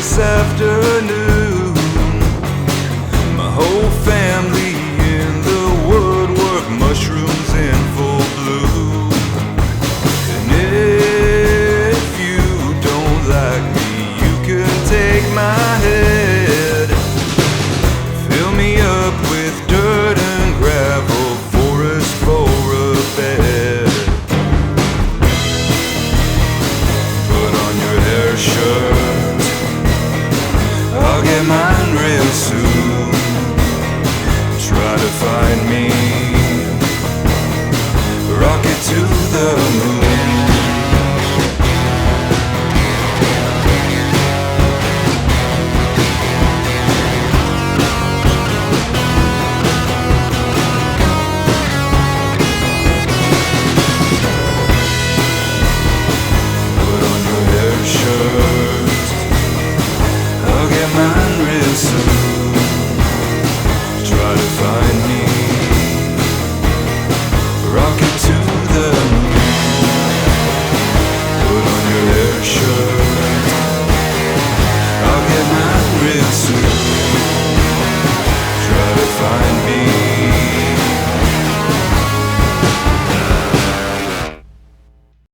this afternoon. My whole family in the woodwork, mushrooms in full bloom. And if you don't like me, you can take my head. Fill me up with dirt and gravel, forest for a bed. Put on your hair shirt, I'll get mine real soon. Try to find me, rocket to the moon. Put on your hair shirt, I'll get mine real soon. Try to find me, rocket to the moon. Put on your hair shirt, I'll get mine real soon.